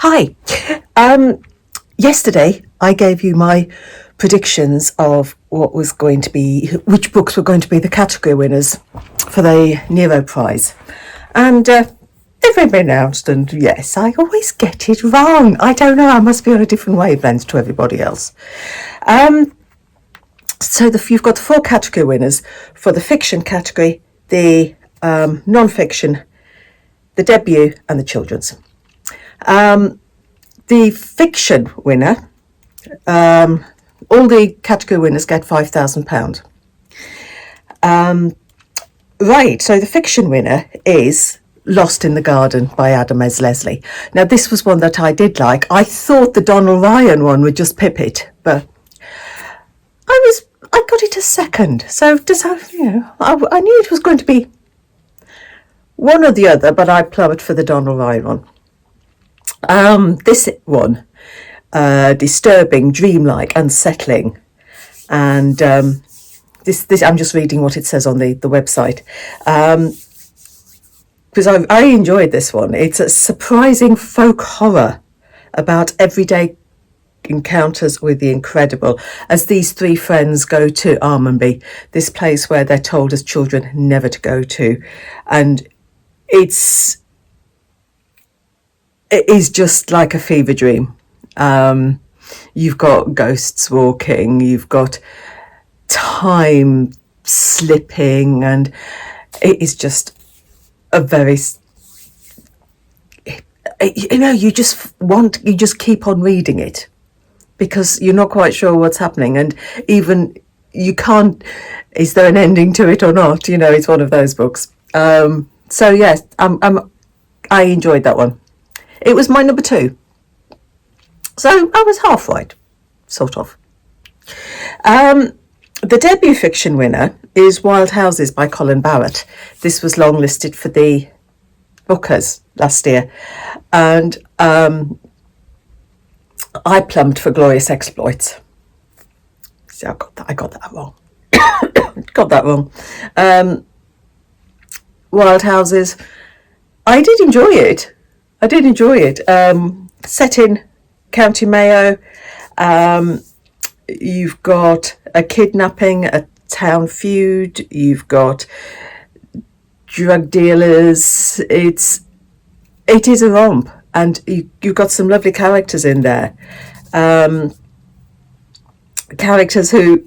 Hi. Yesterday I gave you my predictions of which books were going to be the category winners for the Nero Prize. And they've been announced, and yes, I always get it wrong. I don't know, I must be on a different wavelength to everybody else. So you've got the four category winners for the fiction category, the non-fiction, the debut, and the children's. The fiction winner, all the category winners get £5,000. Right, so the fiction winner is Lost in the Garden by Adam S. Leslie. Now, this was one that I did like. I thought the Donald Ryan one would just pip it, but I got it a second. So I knew it was going to be one or the other, but I plummeted for the Donald Ryan one. This one, disturbing, dreamlike, unsettling, and this I'm just reading what it says on the website, because I enjoyed this one. It's a surprising folk horror about everyday encounters with the incredible, as these three friends go to Armonby, this place where they're told as children never to go to, and it is just like a fever dream. You've got ghosts walking, you've got time slipping, and it is just a very, you just keep on reading it because you're not quite sure what's happening, and even you can't, is there an ending to it or not? It's one of those books. So yes, I enjoyed that one. It was my number 2. So I was half right, sort of. The debut fiction winner is Wild Houses by Colin Barrett. This was longlisted for the Bookers last year. And I plumbed for Glorious Exploits. See, I got that wrong. Got that wrong. Wild Houses, I did enjoy it. Set in County Mayo. You've got a kidnapping, a town feud. You've got drug dealers. It is a romp, and you've got some lovely characters in there. Characters who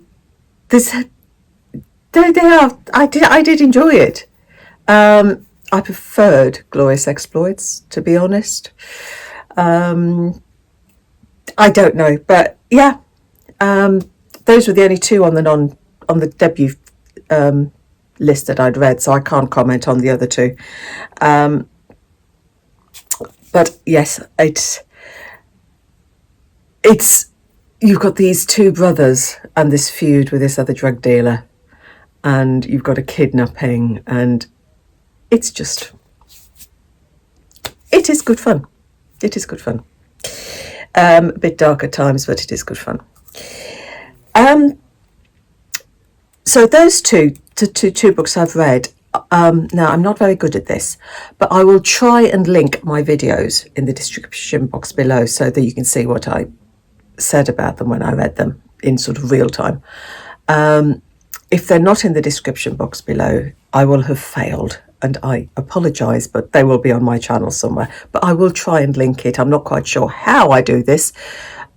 they are. I did enjoy it. I preferred Glorious Exploits, to be honest. I don't know, but yeah, those were the only two on the debut list that I'd read, so I can't comment on the other two. But yes, it's you've got these two brothers and this feud with this other drug dealer, and you've got a kidnapping, and it is good fun. A bit dark at times, but it is good fun. So those two books I've read. Now, I'm not very good at this, but I will try and link my videos in the description box below so that you can see what I said about them when I read them in sort of real time. If they're not in the description box below, I will have failed, and I apologise, but they will be on my channel somewhere. But I will try and link it. I'm not quite sure how I do this.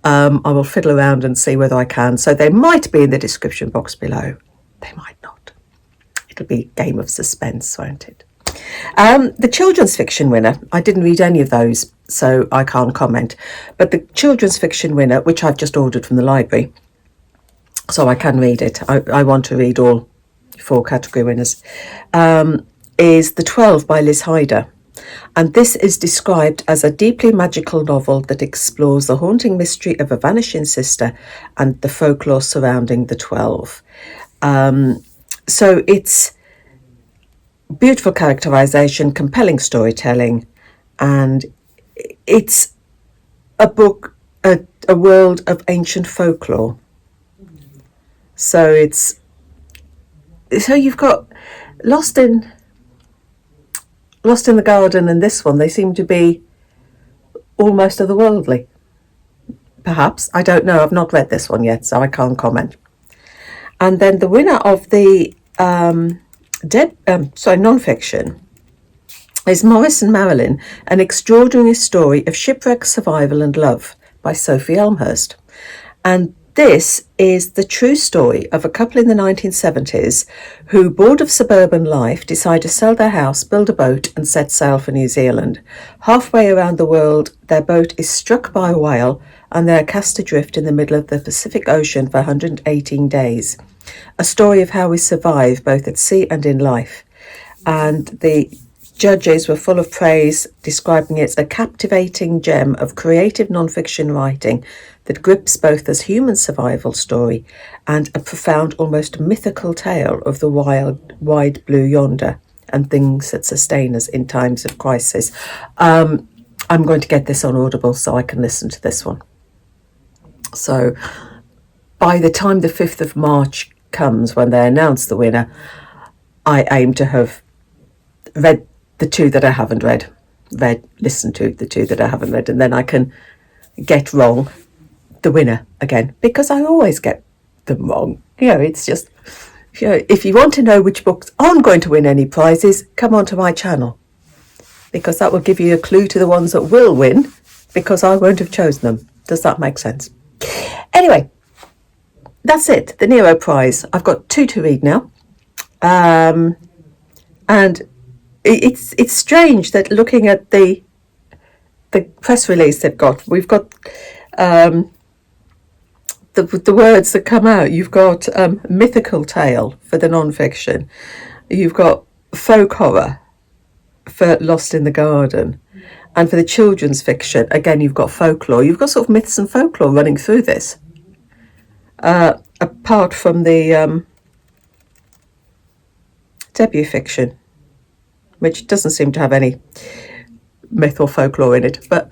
I will fiddle around and see whether I can. So they might be in the description box below. They might not. It'll be a game of suspense, won't it? The children's fiction winner, I didn't read any of those, so I can't comment. But the children's fiction winner, which I've just ordered from the library, so I can read it. I want to read all 4 category winners, is The 12 by Liz Hyder. And this is described as a deeply magical novel that explores the haunting mystery of a vanishing sister and the folklore surrounding the 12. So it's beautiful characterization, compelling storytelling, and it's a book, a world of ancient folklore. So you've got Lost in the Garden and this one, they seem to be almost otherworldly. Perhaps. I don't know. I've not read this one yet, so I can't comment. And then the winner of the non-fiction is Morris and Marilyn, an extraordinary story of shipwreck, survival and love by Sophie Elmhurst. And this is the true story of a couple in the 1970s who, bored of suburban life, decide to sell their house, build a boat and set sail for New Zealand. Halfway around the world, their boat is struck by a whale and they are cast adrift in the middle of the Pacific Ocean for 118 days. A story of how we survive both at sea and in life. And the judges were full of praise, describing it as a captivating gem of creative non-fiction writing that grips both as human survival story and a profound, almost mythical tale of the wide blue yonder and things that sustain us in times of crisis. I'm going to get this on Audible so I can listen to this one. So by the time the 5th of March comes, when they announce the winner, I aim to have read the two that I haven't listened to the two that I haven't read, and then I can get wrong the winner again, because I always get them wrong. It's just, if you want to know which books aren't going to win any prizes, come onto my channel, because that will give you a clue to the ones that will win, because I won't have chosen them. Does that make sense? Anyway, that's it. The Nero Prize. I've got 2 to read now. And it's strange that looking at the press release they've got, we've got the words that come out. You've got mythical tale for the non-fiction. You've got folk horror for Lost in the Garden. And for the children's fiction, again, you've got folklore. You've got sort of myths and folklore running through this. Apart from the debut fiction, which doesn't seem to have any myth or folklore in it, but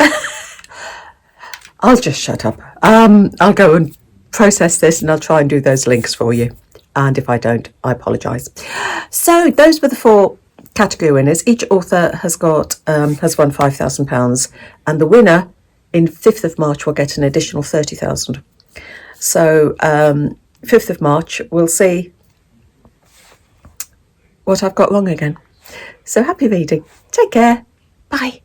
I'll just shut up. I'll go and process this and I'll try and do those links for you. And if I don't, I apologise. So those were the 4 category winners. Each author has won £5,000, and the winner in 5th of March will get an additional 30,000. So 5th of March, we'll see what I've got wrong again. So happy reading. Take care. Bye.